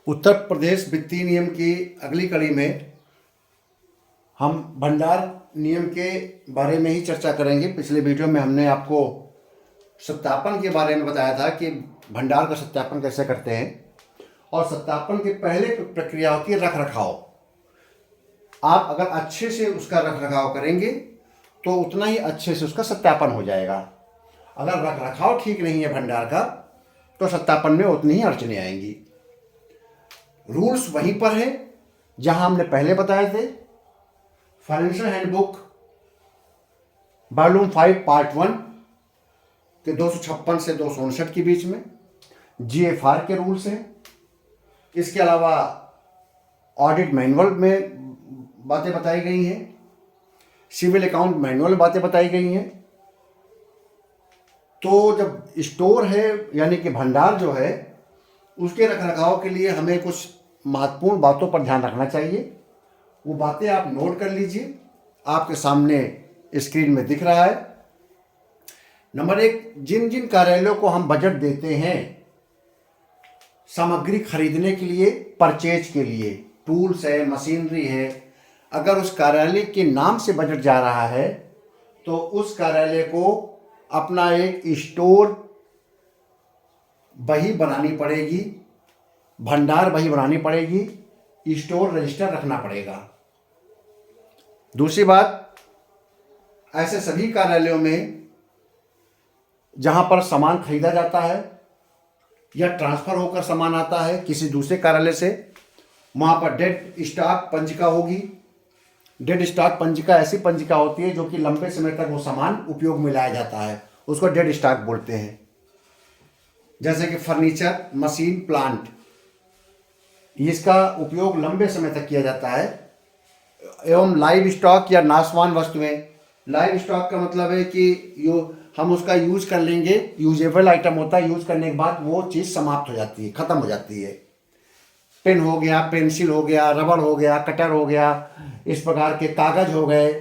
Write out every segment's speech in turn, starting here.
उत्तर प्रदेश वित्तीय नियम की अगली कड़ी में हम भंडार नियम के बारे में ही चर्चा करेंगे। पिछले वीडियो में हमने आपको सत्यापन के बारे में बताया था कि भंडार का सत्यापन कैसे करते हैं, और सत्यापन के पहले प्रक्रिया होती है रख रखाव। आप अगर अच्छे से उसका रख रखाव करेंगे तो उतना ही अच्छे से उसका सत्यापन हो जाएगा। अगर रख रखाव ठीक नहीं है भंडार का तो सत्यापन में उतनी ही अड़चनें आएंगी। रूल्स वहीं पर है जहां हमने पहले बताए थे। फाइनेंशियल हैंडबुक वॉल्यूम 5 पार्ट 1 के 256 से 259 के बीच में जीएफआर के रूल्स हैं। इसके अलावा ऑडिट मैनुअल में बातें बताई गई हैं, सिविल अकाउंट मैनुअल बातें बताई गई हैं। तो जब स्टोर है यानी कि भंडार जो है उसके रखरखाव के लिए हमें कुछ महत्वपूर्ण बातों पर ध्यान रखना चाहिए। वो बातें आप नोट कर लीजिए, आपके सामने स्क्रीन में दिख रहा है। नंबर 1, जिन जिन कार्यालयों को हम बजट देते हैं सामग्री खरीदने के लिए, परचेज के लिए, टूल्स है, मशीनरी है, अगर उस कार्यालय के नाम से बजट जा रहा है तो उस कार्यालय को अपना एक स्टोर बही बनानी पड़ेगी, भंडार बही बनानी पड़ेगी, स्टोर रजिस्टर रखना पड़ेगा। दूसरी बात, ऐसे सभी कार्यालयों में जहां पर सामान खरीदा जाता है या ट्रांसफर होकर सामान आता है किसी दूसरे कार्यालय से, वहां पर डेड स्टॉक पंजिका होगी। डेड स्टॉक पंजिका ऐसी पंजिका होती है जो कि लंबे समय तक वो सामान उपयोग में लाया जाता है, उसको डेड स्टॉक बोलते हैं। जैसे कि फर्नीचर, मशीन, प्लांट, इसका उपयोग लंबे समय तक किया जाता है। एवं लाइव स्टॉक या नाशवान वस्तुएं। लाइव स्टॉक का मतलब है कि हम उसका यूज कर लेंगे, यूजेबल आइटम होता है, यूज करने के बाद वो चीज़ समाप्त हो जाती है, ख़त्म हो जाती है। पेन हो गया, पेंसिल हो गया, रबड़ हो गया, कटर हो गया, इस प्रकार के कागज हो गए,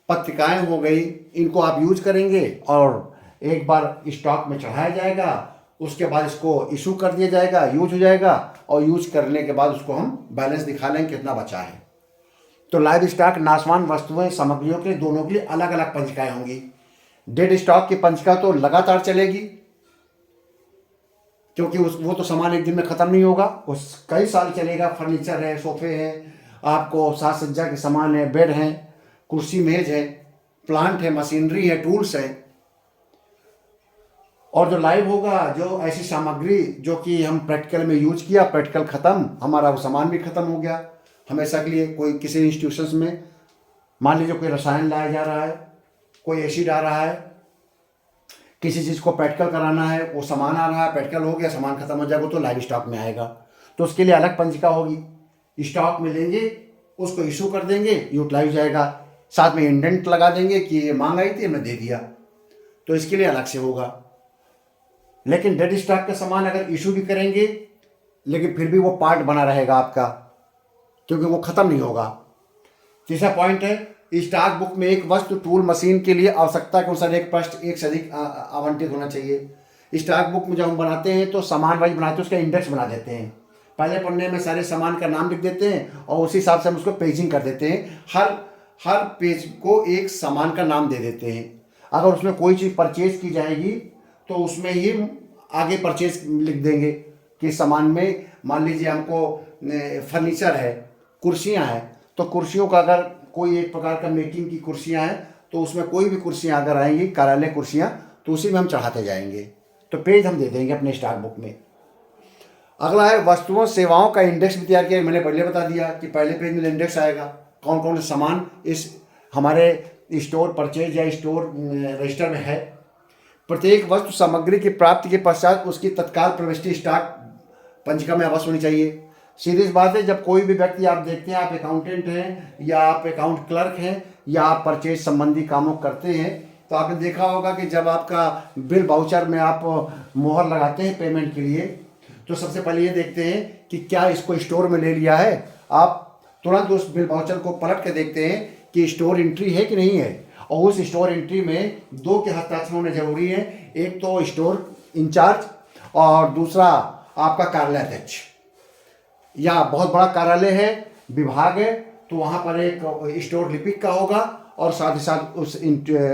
पत्रिकाएं हो गई, इनको आप यूज करेंगे और एक बार स्टॉक में चढ़ाया जाएगा, उसके बाद इसको इशू कर दिया जाएगा, यूज हो जाएगा, और यूज करने के बाद उसको हम बैलेंस दिखा लेंगे कितना बचा है। तो लाइव स्टॉक, नाशवान वस्तुएं, सामग्रियों के दोनों के लिए अलग अलग पंजिकाएं होंगी। डेड स्टॉक की पंजिका तो लगातार चलेगी क्योंकि वो तो सामान एक दिन में ख़त्म नहीं होगा, उस कई साल चलेगा। फर्नीचर है, सोफे हैं, आपको साज सज्जा के सामान है, बेड हैं, कुर्सी मेज है, प्लांट है, मशीनरी है, टूल्स है। और जो लाइव होगा, जो ऐसी सामग्री जो कि हम प्रैक्टिकल में यूज किया, प्रैक्टिकल ख़त्म, हमारा वो सामान भी ख़त्म हो गया हमेशा के लिए। कोई किसी इंस्टीट्यूशंस में मान लीजिए कोई रसायन लाया जा रहा है, कोई एसिड आ रहा है, किसी चीज़ को प्रैक्टिकल कराना है, वो सामान आ रहा है, प्रैक्टिकल हो गया, सामान खत्म हो जाएगा तो लाइव स्टॉक में आएगा, तो उसके लिए अलग पंजिका होगी। स्टॉक में लेंगे, उसको इशू कर देंगे, यूटिलाइज हो जाएगा, साथ में इंडेंट लगा देंगे कि ये मांग आई थी, हमने दे दिया, तो इसके लिए अलग से होगा। लेकिन डेड स्टॉक का सामान अगर इशू भी करेंगे लेकिन फिर भी वो पार्ट बना रहेगा आपका, क्योंकि वो ख़त्म नहीं होगा। तीसरा पॉइंट है, स्टॉक बुक में एक वस्तु, टूल, मशीन के लिए आवश्यकता के अनुसार एक पृष्ठ एक से अधिक आवंटित होना चाहिए। स्टॉक बुक में जब हम बनाते हैं तो सामान वाइज बनाते हैं, उसका इंडेक्स बना देते हैं। पहले पन्ने में सारे सामान का नाम लिख देते हैं और उसी हिसाब से हम उसको पेजिंग कर देते हैं। हर पेज को एक सामान का नाम दे देते हैं। अगर उसमें कोई चीज़ परचेज की जाएगी तो उसमें ही आगे परचेज लिख देंगे कि सामान में, मान लीजिए हमको फर्नीचर है, कुर्सियाँ हैं, तो कुर्सियों का अगर कोई एक प्रकार का मेकिंग की कुर्सियां हैं तो उसमें कोई भी कुर्सियां अगर आएंगी, कार्यालय कुर्सियां, तो उसी में हम चढ़ाते जाएंगे, तो पेज हम दे देंगे अपने स्टॉक बुक में। अगला है वस्तुओं सेवाओं का इंडेक्स भी तैयार किया। मैंने पहले बता दिया कि पहले पेज में इंडेक्स आएगा, कौन कौन से सामान इस हमारे स्टोर परचेज या स्टोर रजिस्टर में है। प्रत्येक वस्तु सामग्री की प्राप्ति के पश्चात उसकी तत्काल प्रविष्टि स्टॉक पंजिका में अवश्य होनी चाहिए। सीधी सी बात है, जब कोई भी व्यक्ति आप देखते हैं, आप अकाउंटेंट हैं या आप अकाउंट क्लर्क हैं या आप परचेज संबंधी कामों करते हैं, तो आपने देखा होगा कि जब आपका बिल वाउचर में आप मोहर लगाते हैं पेमेंट के लिए, तो सबसे पहले ये देखते हैं कि क्या इसको स्टोर में ले लिया है। आप तुरंत उस बिल वाउचर को पलट के देखते हैं कि स्टोर एंट्री है कि नहीं है, और उस स्टोर एंट्री में 2 के हस्ताक्षर होने जरूरी है। एक तो स्टोर इंचार्ज और दूसरा आपका कार्यालय अध्यक्ष या बहुत बड़ा कार्यालय है, विभाग है, तो वहाँ पर एक स्टोर लिपिक का होगा और साथ ही साथ उस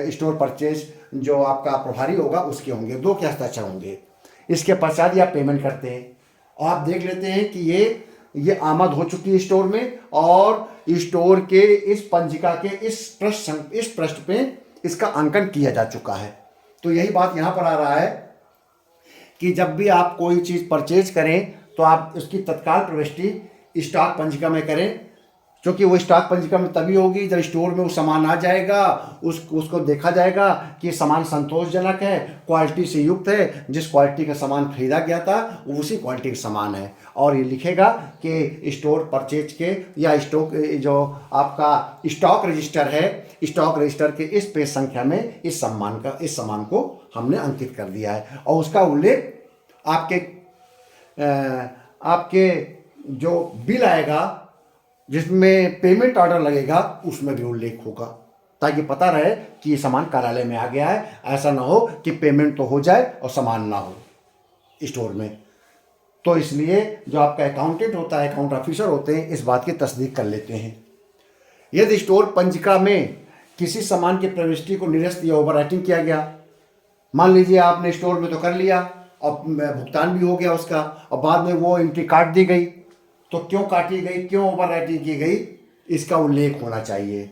स्टोर परचेज जो आपका प्रभारी होगा उसके होंगे, 2 के हस्ताक्षर होंगे। इसके पश्चात ही आप पेमेंट करते हैं और आप देख लेते हैं कि ये आमद हो चुकी है स्टोर में और स्टोर के इस पंजिका के इस पृष्ठ पे इसका अंकन किया जा चुका है। तो यही बात यहाँ पर आ रहा है कि जब भी आप कोई चीज़ परचेज करें तो आप उसकी तत्काल प्रविष्टि स्टॉक पंजिका में करें, क्योंकि वो स्टॉक पंजिका में तभी होगी जब स्टोर में वो सामान आ जाएगा, उसको देखा जाएगा कि सामान संतोषजनक है, क्वालिटी से युक्त है, जिस क्वालिटी का सामान खरीदा गया था वो उसी क्वालिटी का सामान है। और ये लिखेगा कि स्टोर परचेज के या स्टॉक जो आपका स्टॉक रजिस्टर है, स्टॉक रजिस्टर के इस पेज संख्या में इस सामान को हमने अंकित कर दिया है और उसका उल्लेख आपके जो बिल आएगा जिसमें पेमेंट ऑर्डर लगेगा उसमें भी उल्लेख होगा, ताकि पता रहे कि ये सामान कार्यालय में आ गया है। ऐसा ना हो कि पेमेंट तो हो जाए और सामान ना हो स्टोर में। तो इसलिए जो आपका अकाउंटेंट होता है, अकाउंट ऑफिसर होते हैं, इस बात की तस्दीक कर लेते हैं। यदि स्टोर पंजिका में किसी सामान की प्रविष्टि को निरस्त या ओवर राइटिंग किया गया, मान लीजिए आपने स्टोर में तो कर लिया और भुगतान भी हो गया उसका और बाद में वो एंट्री काट दी गई, तो क्यों काटी गई, क्यों ओवर राइटिंग की गई, इसका उल्लेख होना चाहिए।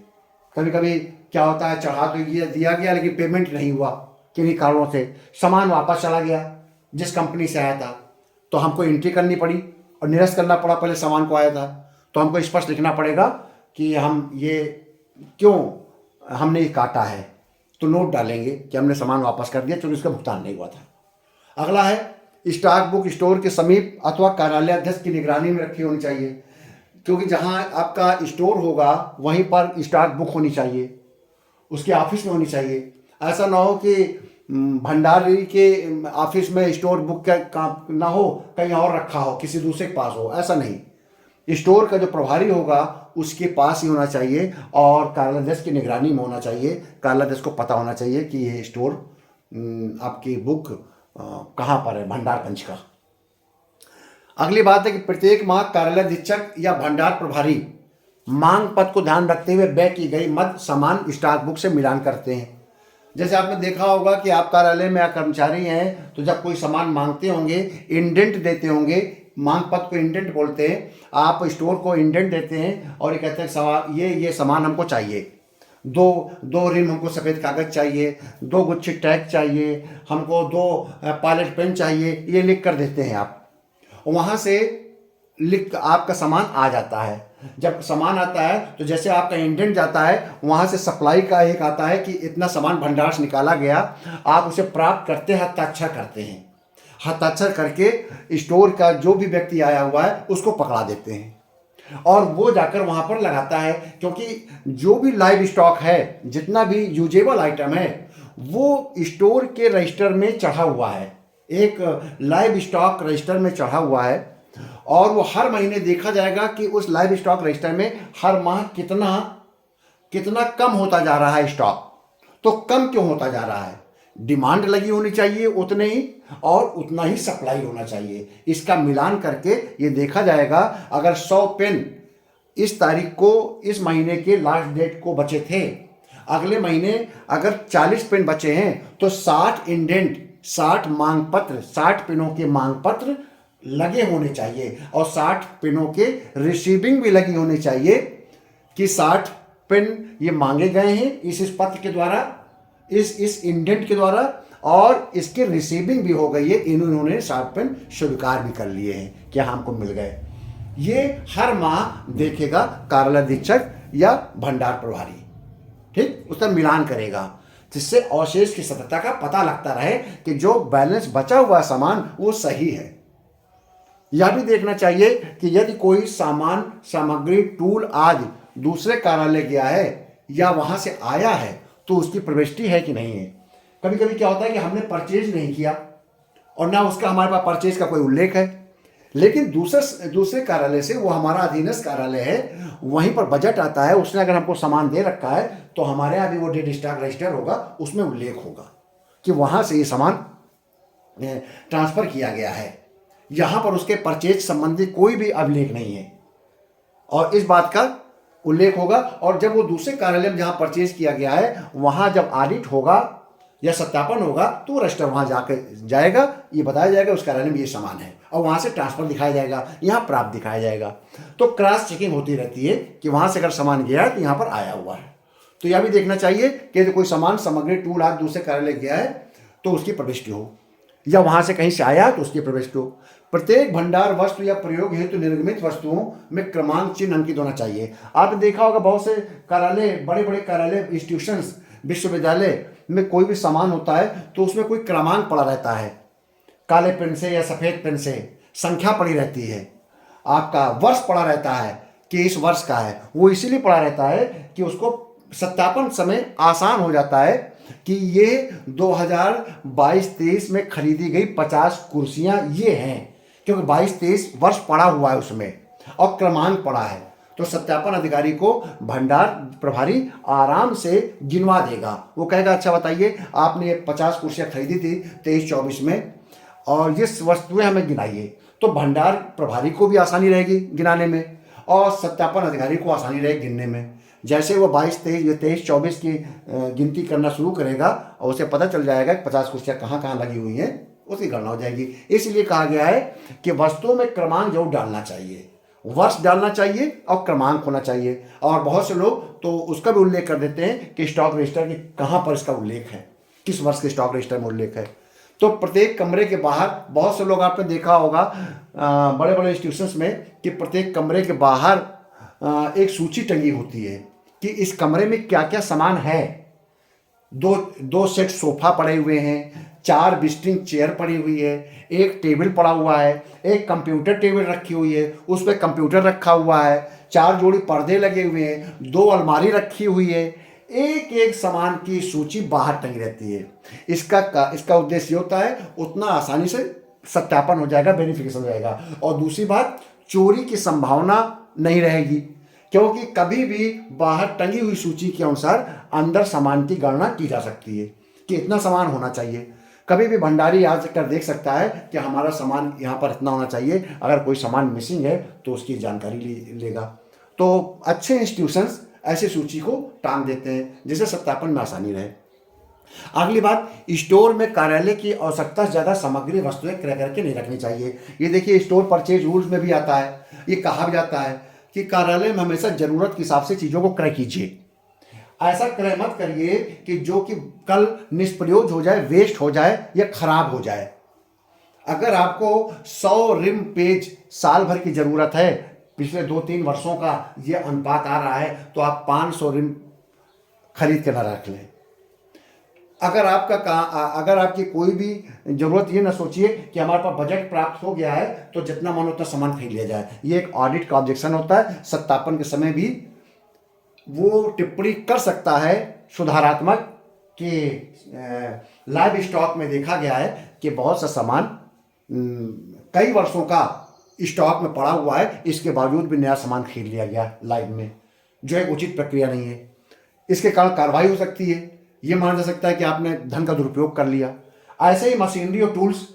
कभी कभी क्या होता है, चढ़ा तो ये दिया गया लेकिन पेमेंट नहीं हुआ, किन्हीं कारणों से सामान वापस चला गया जिस कंपनी से आया था, तो हमको एंट्री करनी पड़ी और निरस्त करना पड़ा पहले सामान को आया था। तो हमको स्पष्ट लिखना पड़ेगा कि हम ये क्यों हमने ये काटा है, तो नोट डालेंगे कि हमने सामान वापस कर दिया क्योंकि उसका भुगतान नहीं हुआ था। अगला है स्टॉक बुक स्टोर के समीप अथवा कार्यालय अध्यक्ष की निगरानी में रखी होनी चाहिए, क्योंकि जहां आपका स्टोर होगा वहीं पर स्टॉक बुक होनी चाहिए, उसके ऑफिस में होनी चाहिए। ऐसा ना हो कि भंडारी के ऑफिस में स्टोर बुक का काम ना हो, कहीं और रखा हो, किसी दूसरे के पास हो, ऐसा नहीं। स्टोर का जो प्रभारी होगा उसके पास ही होना चाहिए और कार्यालय की निगरानी में होना चाहिए। कार्यालय को पता होना चाहिए कि ये स्टोर आपकी बुक कहाँ पर है, भंडार पंजिका। अगली बात है कि प्रत्येक माह कार्यालय अधीक्षक या भंडार प्रभारी मांग पत्र को ध्यान रखते हुए व्यय की गई मद समान स्टॉक बुक से मिलान करते हैं। जैसे आपने देखा होगा कि आप कार्यालय में कर्मचारी हैं तो जब कोई सामान मांगते होंगे, इंडेंट देते होंगे, मांग पत्र को इंडेंट बोलते हैं, आप स्टोर को इंडेंट देते हैं और ये कहते हैं ये सामान हमको चाहिए, दो रिम हमको सफ़ेद कागज़ चाहिए, 2 गुच्छे टैग चाहिए, हमको 2 पायलट पेन चाहिए, ये लिख कर देते हैं आप। वहाँ से लिख आपका सामान आ जाता है। जब सामान आता है तो जैसे आपका इंडेंट जाता है, वहाँ से सप्लाई का एक आता है कि इतना सामान भंडार से निकाला गया, आप उसे प्राप्त करते हैं, हस्ताक्षर करते हैं। हस्ताक्षर करके स्टोर का जो भी व्यक्ति आया हुआ है उसको पकड़ा देते हैं और वो जाकर वहाँ पर लगाता है, क्योंकि जो भी लाइव स्टॉक है, जितना भी यूजेबल आइटम है, वो स्टोर के रजिस्टर में चढ़ा हुआ है, एक लाइव स्टॉक रजिस्टर में चढ़ा हुआ है और वो हर महीने देखा जाएगा कि उस लाइव स्टॉक रजिस्टर में हर माह कितना कम होता जा रहा है स्टॉक। तो कम क्यों होता जा रहा है? डिमांड लगी होनी चाहिए उतने ही और उतना ही सप्लाई होना चाहिए। इसका मिलान करके ये देखा जाएगा, अगर 100 पेन इस तारीख को, इस महीने के लास्ट डेट को बचे थे, अगले महीने अगर 40 पेन बचे हैं तो 60 इंडेंट, 60 मांग पत्र, 60 पेनों के मांग पत्र लगे होने चाहिए और 60 पेनों के रिसीविंग भी लगी होनी चाहिए कि 60 पेन ये मांगे गए हैं इस पत्र के द्वारा, इस इंडेंट के द्वारा, और इसके रिसीविंग भी हो गई है, इन्होंने 60 पेन स्वीकार भी कर लिए हैं कि हमको मिल गए। ये हर माह देखेगा कार्यालय अधीक्षक या भंडार प्रभारी, ठीक, उसका मिलान करेगा, जिससे अवशेष की सत्यता का पता लगता रहे कि जो बैलेंस बचा हुआ सामान वो सही है। यह भी देखना चाहिए कि यदि कोई सामान, सामग्री, टूल आदि दूसरे कार्यालय गया है या वहां से आया है तो उसकी प्रविष्टि है कि नहीं है। कभी कभी क्या होता है कि हमने परचेज नहीं किया और ना उसका हमारे पास परचेज का कोई उल्लेख है, लेकिन दूसरे कार्यालय से, वो हमारा अधीनस्थ कार्यालय है, वहीं पर बजट आता है, उसने अगर हमको सामान दे रखा है तो हमारे यहाँ भी वो डेड स्टॉक रजिस्टर होगा, उसमें उल्लेख होगा कि वहाँ से ये सामान ट्रांसफ़र किया गया है। यहाँ पर उसके परचेज संबंधी कोई भी अभिलेख नहीं है और इस बात का उल्लेख होगा। और जब वो दूसरे कार्यालय में जहाँ परचेज किया गया है वहाँ जब ऑडिट होगा या सत्यापन होगा तो वो रजिस्टर वहाँ जाकर जाएगा, ये बताया जाएगा उस कार्यालय में ये सामान है और वहाँ से ट्रांसफर दिखाया जाएगा, यहाँ प्राप्त दिखाया जाएगा। तो क्रॉस चेकिंग होती रहती है कि वहाँ से अगर सामान गया है तो यहाँ पर आया हुआ है। तो यह भी देखना चाहिए कि कोई सामान सामग्री टूल आज दूसरे कार्यालय गया है तो उसकी प्रविष्टि हो, या वहाँ से कहीं से आया तो उसकी प्रविष्टि हो। प्रत्येक भंडार वस्तु या प्रयोग हेतु निर्गमित वस्तुओं में क्रमांक चिन्ह अंकित होना चाहिए। आपने देखा होगा बहुत से कार्यालय, बड़े बड़े कार्यालय, इंस्टीट्यूशंस, विश्वविद्यालय में कोई भी सामान होता है तो उसमें कोई क्रमांक पड़ा रहता है, काले पेन से या सफ़ेद पेन से संख्या पड़ी रहती है, आपका वर्ष पड़ा रहता है कि इस वर्ष का है। वो इसीलिए पड़ा रहता है कि उसको सत्यापन समय आसान हो जाता है कि ये 2022-23 में खरीदी गई 50 कुर्सियाँ ये हैं, क्योंकि 22-23 वर्ष पड़ा हुआ है उसमें और क्रमांक पड़ा है। तो सत्यापन अधिकारी को भंडार प्रभारी आराम से गिनवा देगा। वो कहेगा अच्छा बताइए आपने 50 कुर्सियाँ खरीदी थी 23-24 में और ये वस्तुएं हमें गिनाइए। तो भंडार प्रभारी को भी आसानी रहेगी गिनाने में और सत्यापन अधिकारी को आसानी रहेगी गिनने में। जैसे वो 22-23-24 की गिनती करना शुरू करेगा और उसे पता चल जाएगा कि 50 कुर्सियाँ कहाँ कहाँ लगी हुई हैं, उसकी गणना हो जाएगी। इसलिए कहा गया है कि वस्तुओं में क्रमांक जरूर डालना चाहिए, वर्ष डालना चाहिए और क्रमांक होना चाहिए। और बहुत से लोग तो उसका भी उल्लेख कर देते हैं कि स्टॉक रजिस्टर की कहाँ पर इसका उल्लेख है, किस वर्ष के स्टॉक रजिस्टर में उल्लेख है। तो प्रत्येक कमरे के बाहर, बहुत से लोग आपने देखा होगा बड़े बड़े इंस्टीट्यूशंस में कि प्रत्येक कमरे के बाहर एक सूची टंगी होती है कि इस कमरे में क्या क्या सामान है। दो सेट सोफा पड़े हुए हैं, 4 विजिटिंग चेयर पड़ी हुई है, एक टेबल पड़ा हुआ है, एक कंप्यूटर टेबल रखी हुई है, उस पर कंप्यूटर रखा हुआ है, 4 जोड़ी पर्दे लगे हुए हैं, 2 अलमारी रखी हुई है। एक एक सामान की सूची बाहर टंगी रहती है। इसका उद्देश्य ये होता है उतना आसानी से सत्यापन हो जाएगा, वेरिफिकेशन हो जाएगा। और दूसरी बात, चोरी की संभावना नहीं रहेगी, क्योंकि कभी भी बाहर टंगी हुई सूची के अनुसार अंदर सामान की गणना की जा सकती है कि इतना सामान होना चाहिए। कभी भी भंडारी आ कर देख सकता है कि हमारा सामान यहाँ पर इतना होना चाहिए, अगर कोई सामान मिसिंग है तो उसकी जानकारी लेगा। तो अच्छे इंस्टीट्यूशंस ऐसी सूची को टांग देते हैं जिससे सत्यापन में आसानी रहे। अगली बात, स्टोर में कार्यालय की आवश्यकता से ज़्यादा सामग्री वस्तुएं क्रय करके नहीं रखनी चाहिए। ये देखिए स्टोर परचेज रूल्स में भी आता है, ये कहा भी जाता है कि कार्यालय में हमेशा जरूरत के हिसाब से चीज़ों को क्रय कीजिए। ऐसा क्रय मत करिए कि जो कि कल निष्प्रयोग हो जाए, वेस्ट हो जाए या खराब हो जाए। अगर आपको 100 रिम पेज साल भर की ज़रूरत है, पिछले 2-3 वर्षों का ये अनुपात आ रहा है, तो आप 500 रिम खरीद के ना रख लें। अगर आपकी कोई भी ज़रूरत, ये ना सोचिए कि हमारे पास बजट प्राप्त हो गया है तो जितना मन उतना सामान खरीद लिया जाए। ये एक ऑडिट का ऑब्जेक्शन होता है। सत्यापन के समय भी वो टिप्पणी कर सकता है सुधारात्मक कि लाइव स्टॉक में देखा गया है कि बहुत सा सामान कई वर्षों का स्टॉक में पड़ा हुआ है, इसके बावजूद भी नया सामान खरीद लिया गया लाइव में, जो एक उचित प्रक्रिया नहीं है। इसके कारण कार्रवाई हो सकती है, ये माना जा सकता है कि आपने धन का दुरुपयोग कर लिया। ऐसे ही मशीनरी और टूल्स,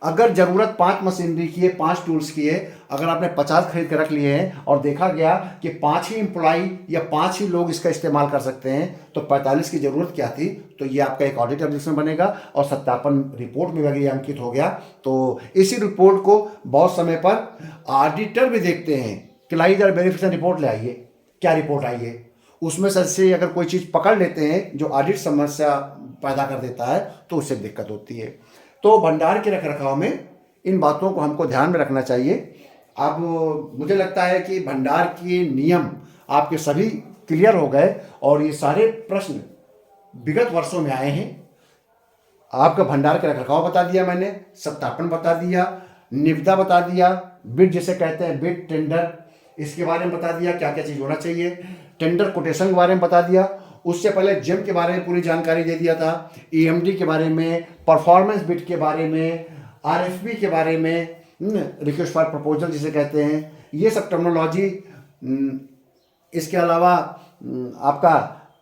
अगर ज़रूरत 5 मशीनरी की है, 5 टूल्स की है, अगर आपने 50 खरीद कर रख लिए हैं और देखा गया कि 5 ही एम्प्लॉई या 5 ही लोग इसका इस्तेमाल कर सकते हैं, तो 45 की ज़रूरत क्या थी, तो ये आपका एक ऑडिट ऑब्जेक्शन बनेगा और सत्यापन रिपोर्ट में अगर ये अंकित हो गया तो इसी रिपोर्ट को बहुत समय पर ऑडिटर भी देखते हैं कि लाइए जरा वेरिफिकेशन रिपोर्ट ले आइए, क्या रिपोर्ट आई है। उसमें से अगर कोई चीज़ पकड़ लेते हैं जो ऑडिट समस्या पैदा कर देता है तो उससे दिक्कत होती है। तो भंडार के रखरखाव में इन बातों को हमको ध्यान में रखना चाहिए। अब मुझे लगता है कि भंडार के नियम आपके सभी क्लियर हो गए और ये सारे प्रश्न विगत वर्षों में आए हैं। आपका भंडार के रखरखाव बता दिया मैंने, सत्यापन बता दिया, निविदा बता दिया, बिड जिसे कहते हैं बिड टेंडर, इसके बारे में बता दिया क्या क्या चीज़ होना चाहिए, टेंडर कोटेशन के बारे में बता दिया। उससे पहले जेम के बारे में पूरी जानकारी दे दिया था, ईएमडी के बारे में, परफॉर्मेंस बिड के बारे में, आरएफपी के बारे में, रिक्वेस्ट फॉर प्रपोजल जिसे कहते हैं, ये सब टर्मिनोलॉजी। इसके अलावा आपका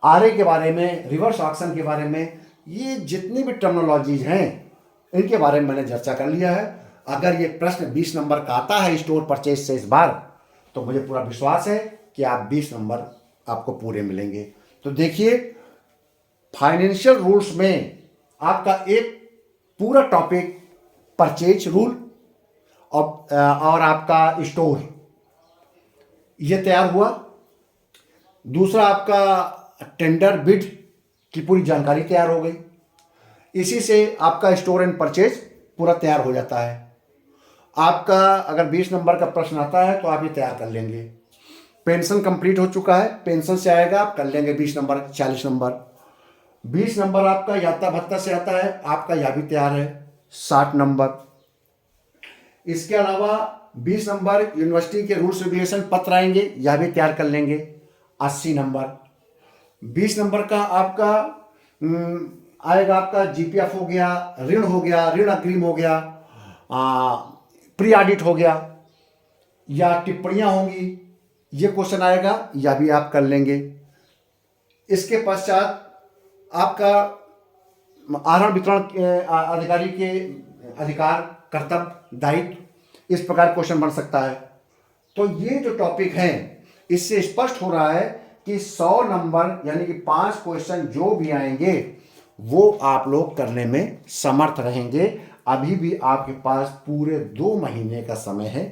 आरए के बारे में, रिवर्स ऑक्शन के बारे में, ये जितनी भी टर्मिनोलॉजीज हैं इनके बारे में मैंने चर्चा कर लिया है। अगर ये प्रश्न 20 नंबर का आता है स्टोर परचेज से इस बार, तो मुझे पूरा विश्वास है कि आप 20 नंबर आपको पूरे मिलेंगे। तो देखिए, फाइनेंशियल रूल्स में आपका एक पूरा टॉपिक परचेज रूल और आपका स्टोर ये तैयार हुआ। दूसरा आपका टेंडर बिड की पूरी जानकारी तैयार हो गई। इसी से आपका स्टोर एंड परचेज पूरा तैयार हो जाता है। आपका अगर 20 नंबर का प्रश्न आता है तो आप ये तैयार कर लेंगे। पेंशन कंप्लीट हो चुका है, पेंशन से आएगा, आप कर लेंगे 20 नंबर 40 नंबर। 20 नंबर आपका यात्रा भत्ता से आता है, आपका यह भी तैयार है 60 नंबर। इसके अलावा 20 नंबर यूनिवर्सिटी के रूल्स रेगुलेशन पत्र आएंगे, यह भी तैयार कर लेंगे 80 नंबर। 20 नंबर का आपका आएगा आपका जीपीएफ हो गया, ऋण हो गया, ऋण अग्रिम हो गया, प्री ऑडिट हो गया, या टिप्पणियां होंगी, ये क्वेश्चन आएगा, यह भी आप कर लेंगे। इसके पश्चात आपका आहरण वितरण अधिकारी के अधिकार, कर्तव्य, दायित्व, इस प्रकार क्वेश्चन बन सकता है। तो ये जो टॉपिक हैं, इससे स्पष्ट हो रहा है कि 100 नंबर यानी कि 5 क्वेश्चन जो भी आएंगे वो आप लोग करने में समर्थ रहेंगे। अभी भी आपके पास पूरे 2 महीने का समय है।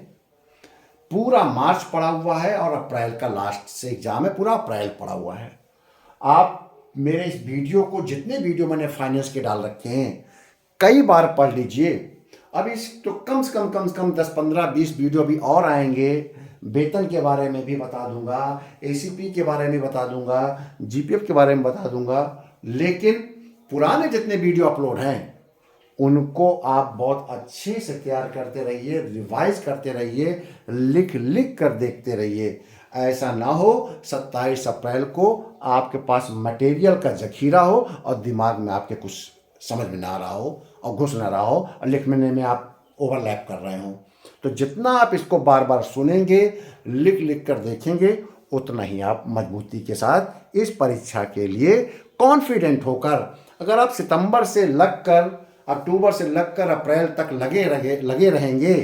पूरा मार्च पड़ा हुआ है और अप्रैल का लास्ट से एग्जाम है, पूरा अप्रैल पड़ा हुआ है। आप मेरे इस वीडियो को, जितने वीडियो मैंने फाइनेंस के डाल रखे हैं, कई बार पढ़ लीजिए। अब इस तो कम से कम 10, 15, 20 वीडियो भी और आएंगे। वेतन के बारे में भी बता दूंगा, एसीपी के बारे में बता दूंगा, जीपीएफ के बारे में बता दूंगा। लेकिन पुराने जितने वीडियो अपलोड हैं उनको आप बहुत अच्छे से तैयार करते रहिए, रिवाइज करते रहिए, लिख लिख कर देखते रहिए। ऐसा ना हो 27 अप्रैल को आपके पास मटेरियल का जखीरा हो और दिमाग में आपके कुछ समझ में ना आ रहा हो और घुस ना रहा हो और लिखने में आप ओवरलैप कर रहे हो। तो जितना आप इसको बार बार सुनेंगे, लिख लिख कर देखेंगे, उतना ही आप मजबूती के साथ इस परीक्षा के लिए कॉन्फिडेंट होकर, अगर आप सितंबर से लगकर, अक्टूबर से लगकर अप्रैल तक लगे रहेंगे,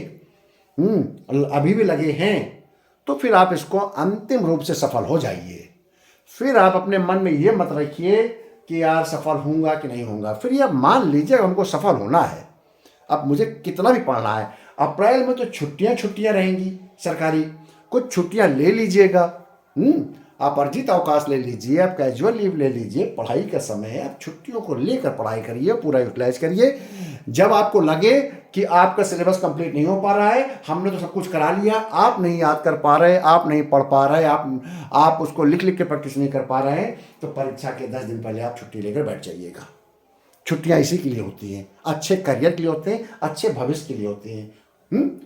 अभी भी लगे हैं, तो फिर आप इसको अंतिम रूप से सफल हो जाइए। फिर आप अपने मन में ये मत रखिए कि यार सफल होऊंगा कि नहीं होऊंगा। फिर ये मान लीजिए हमको सफल होना है, अब मुझे कितना भी पढ़ना है। अप्रैल में तो छुट्टियां रहेंगी सरकारी, कुछ छुट्टियां ले लीजिएगा। आप अर्जित अवकाश ले लीजिए, आप कैजुअल लीव ले लीजिए। पढ़ाई का समय है, आप छुट्टियों को लेकर पढ़ाई करिए, पूरा यूटिलाइज करिए। जब आपको लगे कि आपका सिलेबस कंप्लीट नहीं हो पा रहा है, हमने तो सब कुछ करा लिया, आप नहीं याद कर पा रहे, आप नहीं पढ़ पा रहे, आप उसको लिख लिख के प्रैक्टिस नहीं कर पा रहे हैं, तो परीक्षा के 10 दिन पहले आप छुट्टी लेकर बैठ जाइएगा। छुट्टियां इसी के लिए होती हैं, अच्छे करियर के लिए होते हैं, अच्छे भविष्य के लिए होते हैं।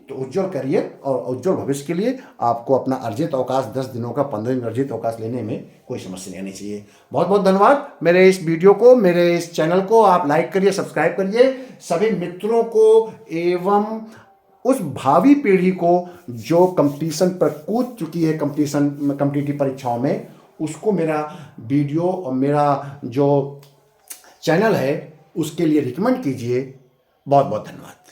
तो उज्जवल करियर और उज्जवल भविष्य के लिए आपको अपना अर्जित अवकाश 10 दिनों का 15 दिन अर्जित अवकाश लेने में कोई समस्या नहीं आनी चाहिए। बहुत बहुत धन्यवाद। मेरे इस वीडियो को, मेरे इस चैनल को आप लाइक करिए, सब्सक्राइब करिए। सभी मित्रों को एवं उस भावी पीढ़ी को जो कंपटीशन पर कूद चुकी है, कॉम्पिटिटिव परीक्षाओं में, उसको मेरा वीडियो और मेरा जो चैनल है उसके लिए रिकमेंड कीजिए। बहुत बहुत धन्यवाद।